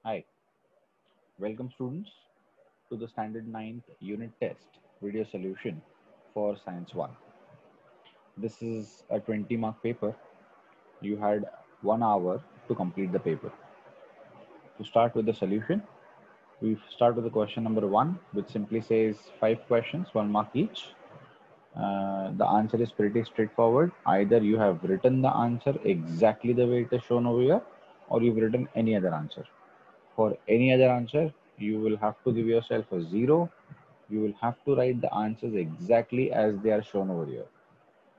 Hi, welcome students to the standard ninth unit test video solution for Science 1. This is a 20 mark paper. You had 1 hour to complete the paper. To start with the solution, we start with the question number 1, which simply says 5 questions, 1 mark each. The answer is pretty straightforward. Either you have written the answer exactly the way it is shown over here, or you've written any other answer. For any other answer, you will have to give yourself a 0. You will have to write the answers exactly as they are shown over here.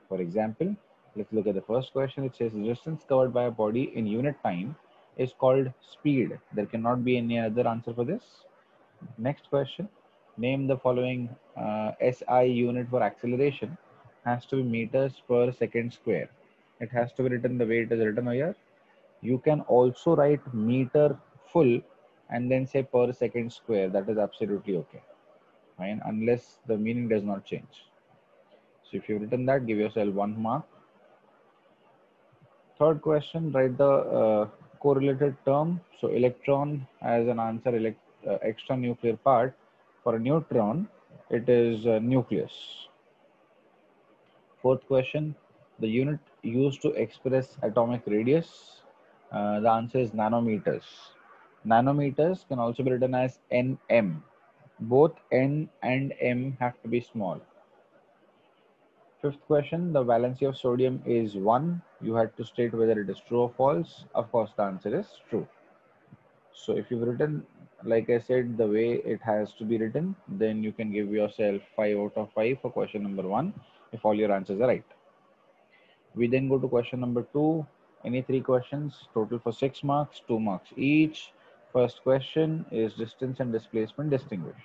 For example, let's look at the first question. It says distance covered by a body in unit time is called speed. There cannot be any other answer for this. Next question, name the following SI unit for acceleration. Has to be meters per second square. It has to be written the way it is written here. You can also write meter full and then say per second square. That is absolutely okay, fine, unless the meaning does not change. So if you've written that, give yourself 1 mark. Third question, write the correlated term. So electron has an answer, extra nuclear part. For a neutron, it is nucleus. Fourth question, the unit used to express atomic radius. The answer is nanometers. Nanometers can also be written as nm. Both n and m have to be small. Fifth question, the valency of sodium is 1. You had to state whether it is true or false. Of course, the answer is true. So if you've written, like I said, the way it has to be written, then you can give yourself 5 out of 5 for question number 1 if all your answers are right. We then go to question number 2. Any 3 questions, total for 6 marks, 2 marks each. First question is distance and displacement distinguish.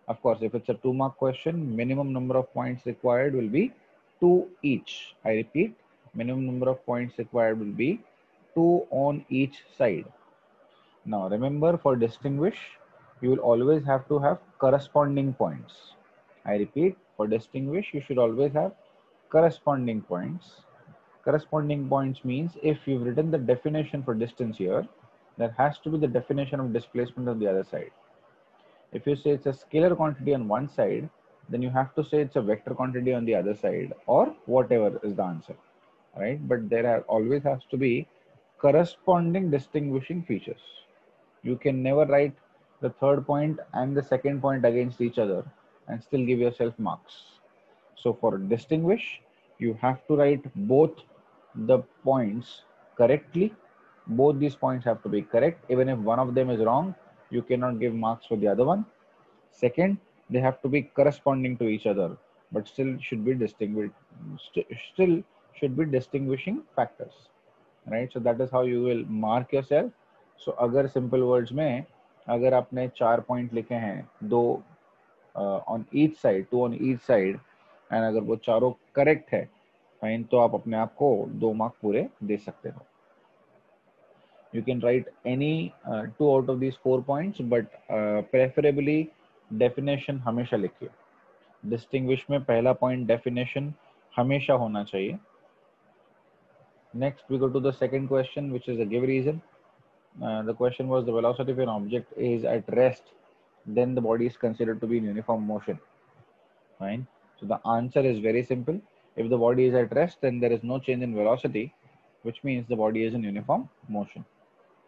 Of course, if it's a 2 mark question, minimum number of points required will be 2 each. I repeat, minimum number of points required will be 2 on each side. Now remember, for distinguish, you will always have to have corresponding points. I repeat, for distinguish, you should always have corresponding points. Corresponding points means if you've written the definition for distance here, there has to be the definition of displacement on the other side. If you say it's a scalar quantity on one side, then you have to say it's a vector quantity on the other side, or whatever is the answer, right? But always has to be corresponding distinguishing features. You can never write the third point and the second point against each other and still give yourself marks. So for distinguish, you have to write both the points correctly. Both these points have to be correct. Even if one of them is wrong, you cannot give marks for the other one. Second, they have to be corresponding to each other, but still should be distinguished. Still should be distinguishing factors, right? So that is how you will mark yourself. So अगर simple words में अगर आपने 4 point लिखे हैं, दो on each side, 2 on each side, and अगर वो चारों correct है, fine, तो आप अपने आप को 2 mark पूरे दे सकते हो. You can write any 2 out of these 4 points, but preferably definition हमेशा लिखिए. Distinguish में पहला point definition हमेशा होना चाहिए. Next we go to the second question, which is a give reason. The question was the velocity of an object is at rest, then the body is considered to be in uniform motion. Fine. So the answer is very simple. If the body is at rest, then there is no change in velocity, which means the body is in uniform motion.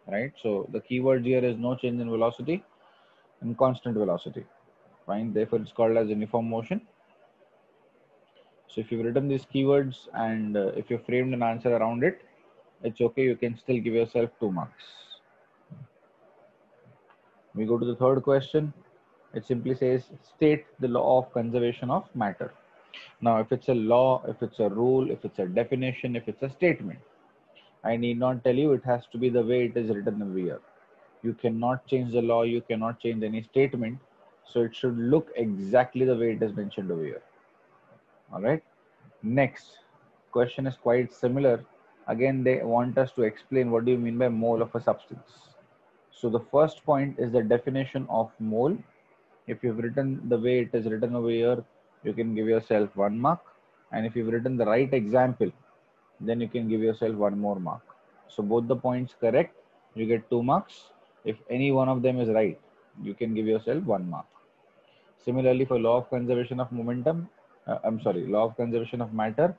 Right? So the keyword here is no change in velocity and constant velocity. Fine. Therefore, it's called as uniform motion. So if you've written these keywords and if you framed an answer around it, it's okay. You can still give yourself 2 marks. We go to the third question. It simply says, state the law of conservation of matter. Now, if it's a law, if it's a rule, if it's a definition, if it's a statement, I need not tell you, it has to be the way it is written over here. You cannot change the law, you cannot change any statement. So it should look exactly the way it is mentioned over here. All right. Next question is quite similar. Again, they want us to explain what do you mean by mole of a substance. So the first point is the definition of mole. If you've written the way it is written over here, you can give yourself 1 mark. And if you've written the right example, then you can give yourself 1 more mark. So both the points correct, you get 2 marks. If any one of them is right, you can give yourself 1 mark. Similarly, for law of conservation of momentum, law of conservation of matter,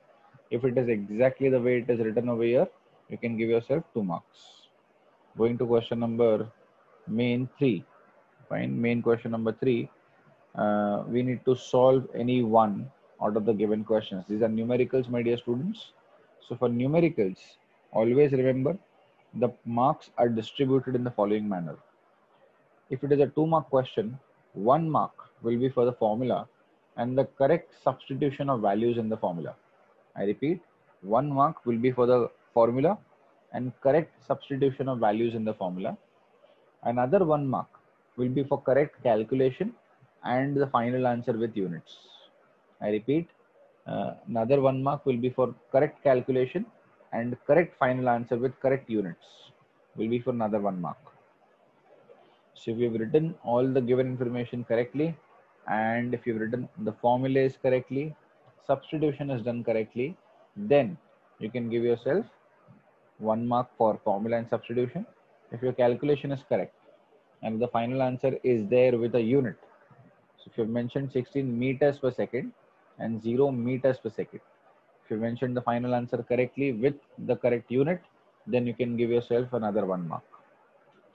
if it is exactly the way it is written over here, you can give yourself 2 marks. Going to question number main 3. Fine, main question number 3. We need to solve any one out of the given questions. These are numericals, my dear students. So for numericals, always remember the marks are distributed in the following manner. If it is a 2-mark question, 1 mark will be for the formula and the correct substitution of values in the formula. I repeat, 1 mark will be for the formula and correct substitution of values in the formula. Another 1 mark will be for correct calculation and the final answer with units. I repeat, another 1 mark will be for correct calculation and correct final answer with correct units will be for another 1 mark. So if you've written all the given information correctly, and if you've written the formulas correctly, substitution is done correctly, then you can give yourself 1 mark for formula and substitution. If your calculation is correct and the final answer is there with a unit. So if you've mentioned 16 meters per second and 0 meters per second, if you mentioned the final answer correctly with the correct unit, then you can give yourself another 1 mark.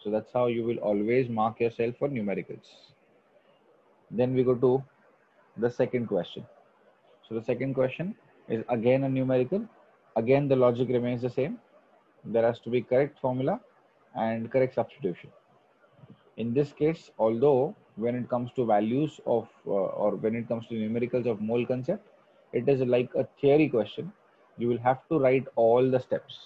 So that's how you will always mark yourself for numericals. Then we go to the second question. So the second question is again a numerical. Again, the logic remains the same. There has to be correct formula and correct substitution. In this case, although when it comes to values of or when it comes to numericals of mole concept, it is like a theory question. You will have to write all the steps.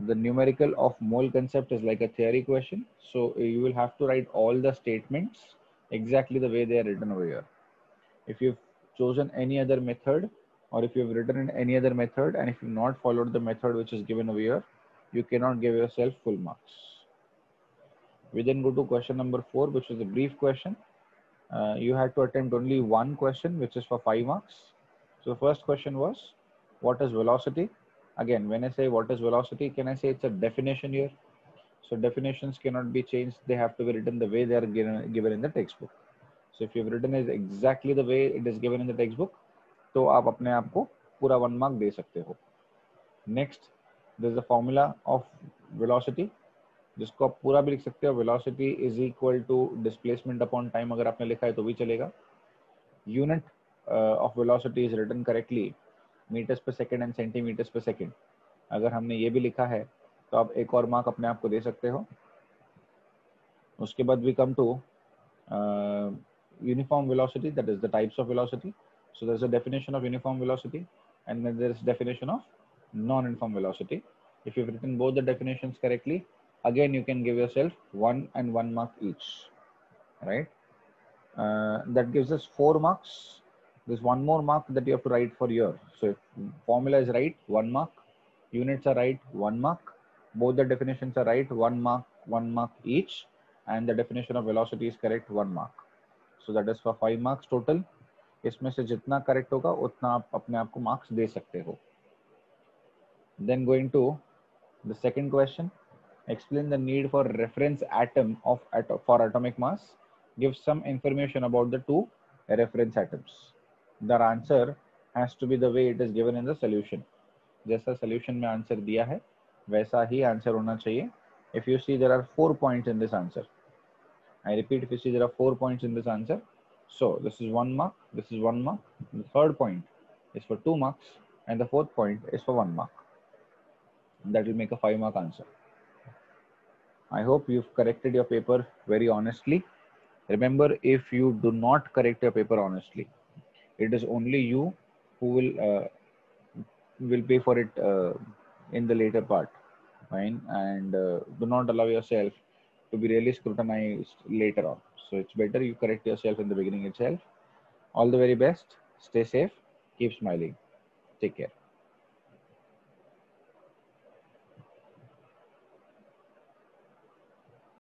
The numerical of mole concept is like a theory question. So you will have to write all the statements exactly the way they are written over here. If you've chosen any other method or if you've written in any other method and if you've not followed the method which is given over here, you cannot give yourself full marks. We then go to question number 4, which is a brief question. You had to attempt only one question, which is for 5 marks. So the first question was, what is velocity? Again, when I say what is velocity, can I say it's a definition here? So definitions cannot be changed. They have to be written the way they are given in the textbook. So if you've written it exactly the way it is given in the textbook, तो आप अपने आप को पूरा 1 mark दे सकते हो. Next, there is a formula of velocity, जिसको आप पूरा भी लिख सकते हो. Velocity is equal to displacement upon time. अगर आपने लिखा है तो भी चलेगा. Unit of velocity is written correctly, meters per second and centimeters per second. अगर हमने ये भी लिखा है तो आप एक और मार्क अपने आप को दे सकते हो. उसके बाद we come to uniform velocity, that is the types of velocity. So there's a definition of uniform velocity and then there's definition of non-uniform velocity. If you've written both the definitions correctly, again you can give yourself 1 and 1 mark each, right? That gives us 4 marks. There's one more mark that you have to write for year. So if formula is right, 1 mark. Units are right, 1 mark. Both the definitions are right, 1 mark each. And the definition of velocity is correct, 1 mark. So that is for 5 marks total. इसमें से जितना correct होगा उतना आप अपने आप को marks दे सकते हो. Then going to the second question, explain the need for reference atom for atomic mass. Give some information about the 2 reference atoms. The answer has to be the way it is given in the solution. जैसा solution में answer दिया है वैसा ही answer होना चाहिए. If you see, there are 4 points in this answer. I repeat, if you see, there are 4 points in this answer. So this is 1 mark, this is 1 mark, the third point is for 2 marks, and the fourth point is for 1 mark. That will make a 5 mark answer. I hope you've corrected your paper very honestly. Remember, if you do not correct your paper honestly, it is only you who will pay for it in the later part. Fine, and do not allow yourself to be really scrutinized later on. So it's better you correct yourself in the beginning itself. All the very best. Stay safe. Keep smiling. Take care.